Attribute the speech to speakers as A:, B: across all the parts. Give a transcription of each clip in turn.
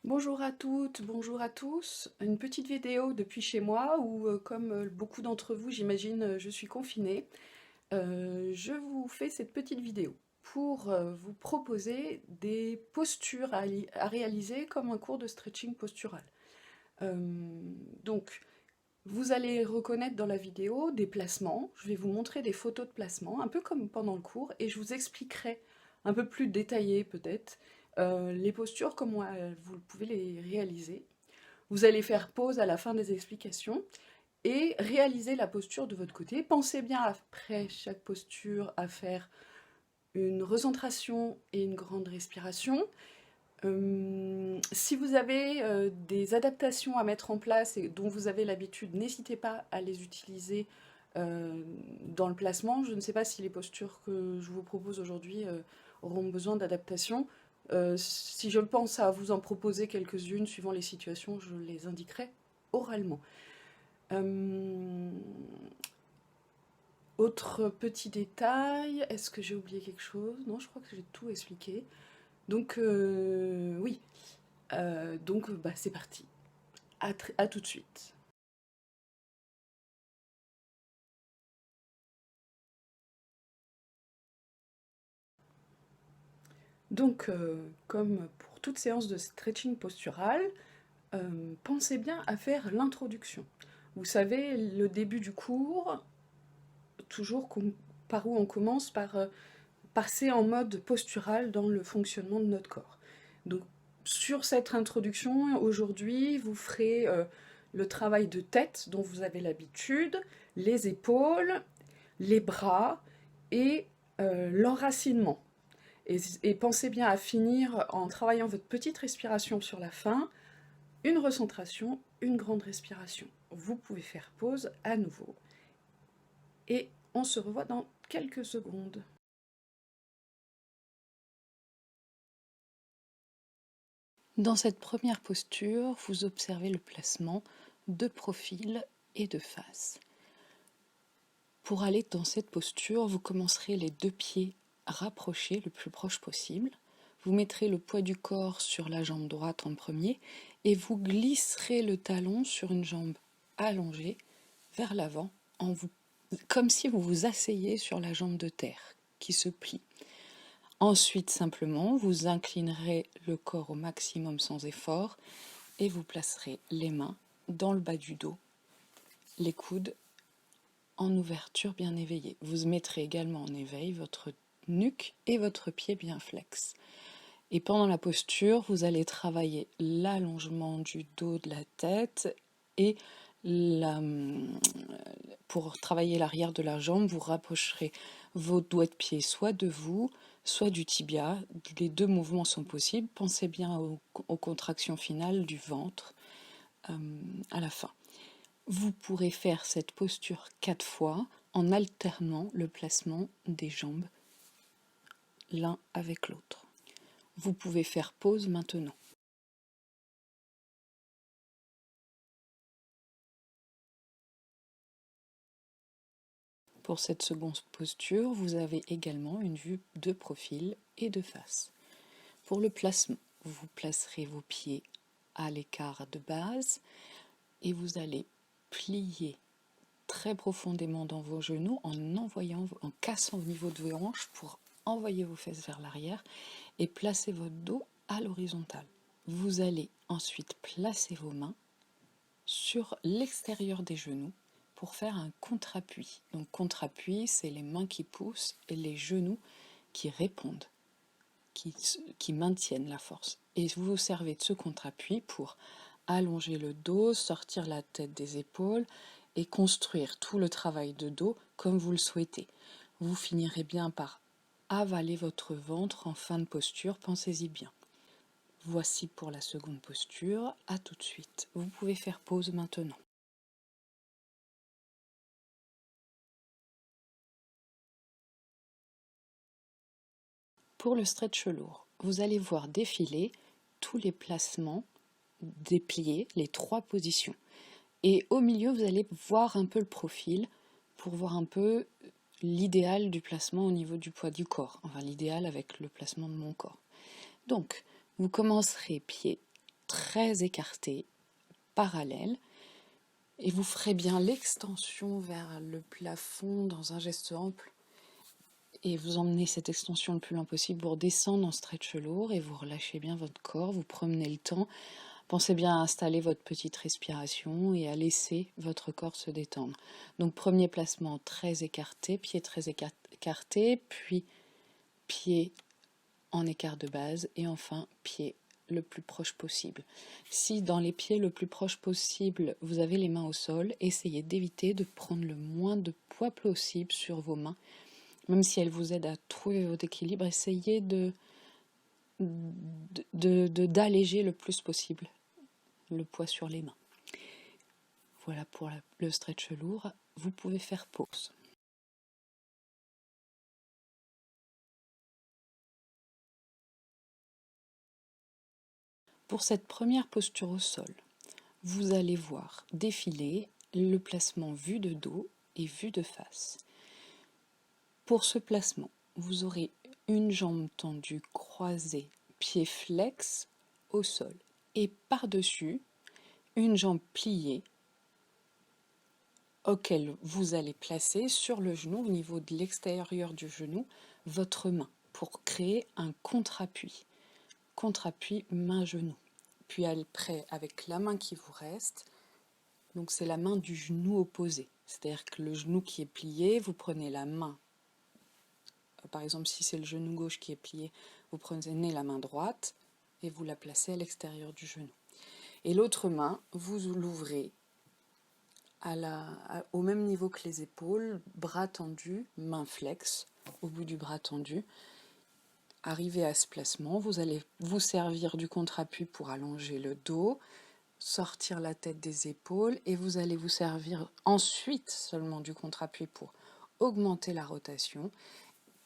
A: Bonjour à toutes, bonjour à tous. Une petite vidéo depuis chez moi où, comme beaucoup d'entre vous, j'imagine, je suis confinée. Je vous fais cette petite vidéo pour vous proposer des postures à réaliser comme un cours de stretching postural. Euh, donc, vous allez reconnaître dans la vidéo des placements. Je vais vous montrer des photos de placements, un peu comme pendant le cours, et je vous expliquerai un peu plus détaillé peut-être les postures, comment vous pouvez les réaliser. Vous allez faire pause à la fin des explications et réaliser la posture de votre côté. Pensez bien après chaque posture à faire une recentration et une grande respiration. Si vous avez des adaptations à mettre en place et dont vous avez l'habitude, n'hésitez pas à les utiliser dans le placement. Je ne sais pas si les postures que je vous propose aujourd'hui auront besoin d'adaptation. Si je pense à vous en proposer quelques-unes, suivant les situations, je les indiquerai oralement. Autre petit détail, est-ce que j'ai oublié quelque chose? Non, je crois que j'ai tout expliqué. Donc oui, donc c'est parti. À tout de suite. Donc, comme pour toute séance de stretching postural, pensez bien à faire l'introduction. Vous savez, le début du cours, toujours par où on commence, par passer en mode postural dans le fonctionnement de notre corps. Donc, sur cette introduction, aujourd'hui, vous ferez le travail de tête dont vous avez l'habitude, les épaules, les bras et l'enracinement. Et pensez bien à finir en travaillant votre petite respiration sur la fin, une recentration, une grande respiration. Vous pouvez faire pause à nouveau. Et on se revoit dans quelques secondes. Dans cette première posture, vous observez le placement de profil et de face. Pour aller dans cette posture, vous commencerez les deux pieds rapprochés le plus proche possible. Vous mettrez le poids du corps sur la jambe droite en premier et vous glisserez le talon sur une jambe allongée vers l'avant, comme si vous vous asseyiez sur la jambe de terre qui se plie. Ensuite, simplement, vous inclinerez le corps au maximum sans effort et vous placerez les mains dans le bas du dos, les coudes en ouverture bien éveillée. Vous mettrez également en éveil votre nuque et votre pied bien flex. Et pendant la posture, vous allez travailler l'allongement du dos de la tête et pour travailler l'arrière de la jambe, vous rapprocherez vos doigts de pied soit de vous, soit du tibia. Les deux mouvements sont possibles. Pensez bien aux contractions finales du ventre à la fin. Vous pourrez faire cette posture 4 fois en alternant le placement des jambes l'un avec l'autre. Vous pouvez faire pause maintenant. Pour cette seconde posture, vous avez également une vue de profil et de face. Pour le placement, vous placerez vos pieds à l'écart de base et vous allez plier très profondément dans vos genoux en cassant au niveau de vos hanches pour envoyer vos fesses vers l'arrière et placer votre dos à l'horizontale. Vous allez ensuite placer vos mains sur l'extérieur des genoux pour faire un contre-appui. Donc contre-appui, c'est les mains qui poussent et les genoux qui répondent, qui maintiennent la force. Et vous vous servez de ce contre-appui pour allonger le dos, sortir la tête des épaules et construire tout le travail de dos comme vous le souhaitez. Vous finirez bien par avaler votre ventre en fin de posture, pensez-y bien. Voici pour la seconde posture, à tout de suite. Vous pouvez faire pause maintenant. Pour le stretch lourd, vous allez voir défiler tous les placements dépliés, les 3 positions. Et au milieu, vous allez voir un peu le profil pour voir un peu l'idéal du placement au niveau du poids du corps. Enfin, l'idéal avec le placement de mon corps. Donc, vous commencerez pied très écartés, parallèles, et vous ferez bien l'extension vers le plafond dans un geste ample, et vous emmenez cette extension le plus loin possible pour descendre en stretch lourd, et vous relâchez bien votre corps, vous promenez le temps. Pensez bien à installer votre petite respiration et à laisser votre corps se détendre. Donc premier placement très écarté, pied très écarté, puis pied en écart de base et enfin pied le plus proche possible. Si dans les pieds le plus proche possible, vous avez les mains au sol, essayez d'éviter de prendre le moins de poids possible sur vos mains. Même si elles vous aident à trouver votre équilibre, essayez d'alléger le plus possible le poids sur les mains. Voilà pour le stretch lourd. Vous pouvez faire pause. Pour cette première posture au sol, vous allez voir défiler le placement vue de dos et vue de face. Pour ce placement, vous aurez une jambe tendue, croisée, pied flex au sol. Et par-dessus, une jambe pliée auquel vous allez placer sur le genou, au niveau de l'extérieur du genou, votre main pour créer un contre-appui. Contre-appui main-genou. Puis après, avec la main qui vous reste, donc c'est la main du genou opposé. C'est-à-dire que le genou qui est plié, vous prenez la main. Par exemple, si c'est le genou gauche qui est plié, vous prenez la main droite et vous la placez à l'extérieur du genou. Et l'autre main, vous l'ouvrez au même niveau que les épaules, bras tendu, main flex, au bout du bras tendu. Arrivé à ce placement, vous allez vous servir du contre-appui pour allonger le dos, sortir la tête des épaules et vous allez vous servir ensuite seulement du contre-appui pour augmenter la rotation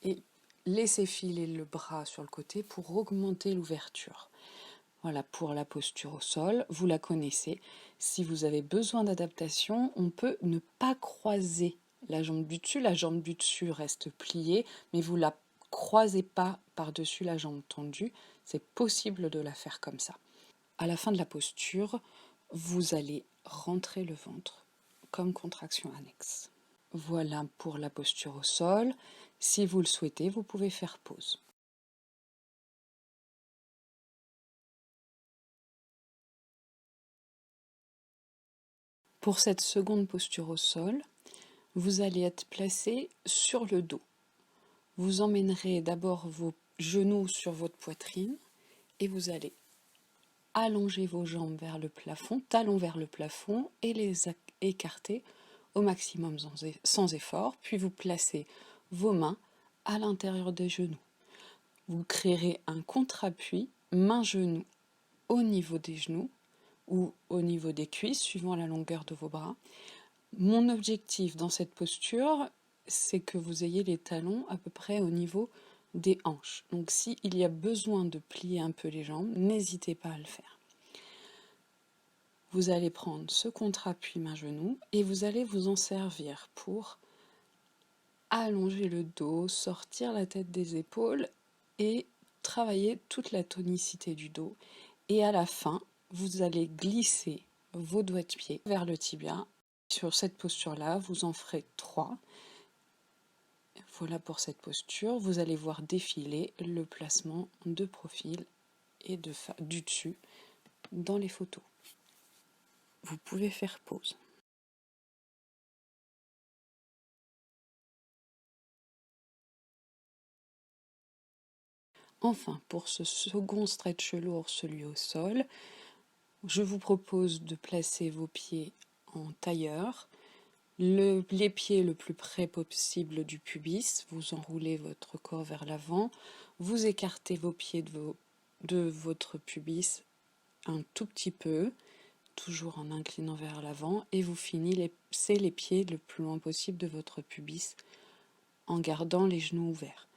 A: et laisser filer le bras sur le côté pour augmenter l'ouverture. Voilà pour la posture au sol, vous la connaissez. Si vous avez besoin d'adaptation, on peut ne pas croiser la jambe du dessus reste pliée, mais vous la croisez pas par-dessus la jambe tendue, c'est possible de la faire comme ça. À la fin de la posture, vous allez rentrer le ventre comme contraction annexe. Voilà pour la posture au sol. Si vous le souhaitez, vous pouvez faire pause. Pour cette seconde posture au sol, vous allez être placé sur le dos. Vous emmènerez d'abord vos genoux sur votre poitrine et vous allez allonger vos jambes vers le plafond, talons vers le plafond et les écarter au maximum sans effort, puis vous placez vos mains à l'intérieur des genoux. Vous créerez un contre-appui main-genou au niveau des genoux ou au niveau des cuisses, suivant la longueur de vos bras. Mon objectif dans cette posture, c'est que vous ayez les talons à peu près au niveau des hanches. Donc s'il y a besoin de plier un peu les jambes, n'hésitez pas à le faire. Vous allez prendre ce contre-appui main-genou et vous allez vous en servir pour allonger le dos, sortir la tête des épaules et travailler toute la tonicité du dos. Et à la fin, vous allez glisser vos doigts de pied vers le tibia. Sur cette posture-là, vous en ferez 3. Voilà pour cette posture. Vous allez voir défiler le placement de profil et du dessus dans les photos. Vous pouvez faire pause. Enfin, pour ce second stretch lourd, celui au sol, je vous propose de placer vos pieds en tailleur, les pieds le plus près possible du pubis, vous enroulez votre corps vers l'avant, vous écartez vos pieds de votre pubis un tout petit peu, toujours en inclinant vers l'avant, et vous finissez les pieds le plus loin possible de votre pubis en gardant les genoux ouverts.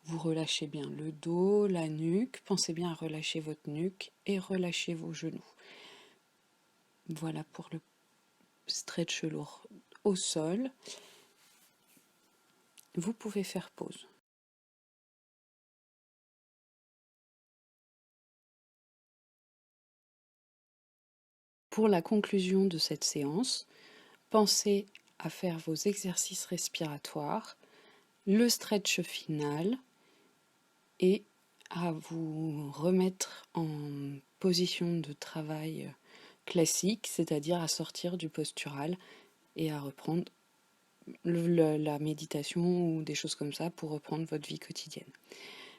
A: Vous relâchez bien le dos, la nuque, pensez bien à relâcher votre nuque et relâchez vos genoux. Voilà pour le stretch lourd au sol. Vous pouvez faire pause. Pour la conclusion de cette séance, pensez à faire vos exercices respiratoires, le stretch final et à vous remettre en position de travail classique, c'est-à-dire à sortir du postural et à reprendre la méditation ou des choses comme ça pour reprendre votre vie quotidienne.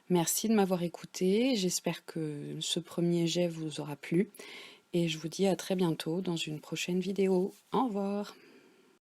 A: Merci de m'avoir écouté, j'espère que ce premier jet vous aura plu et je vous dis à très bientôt dans une prochaine vidéo. Au revoir!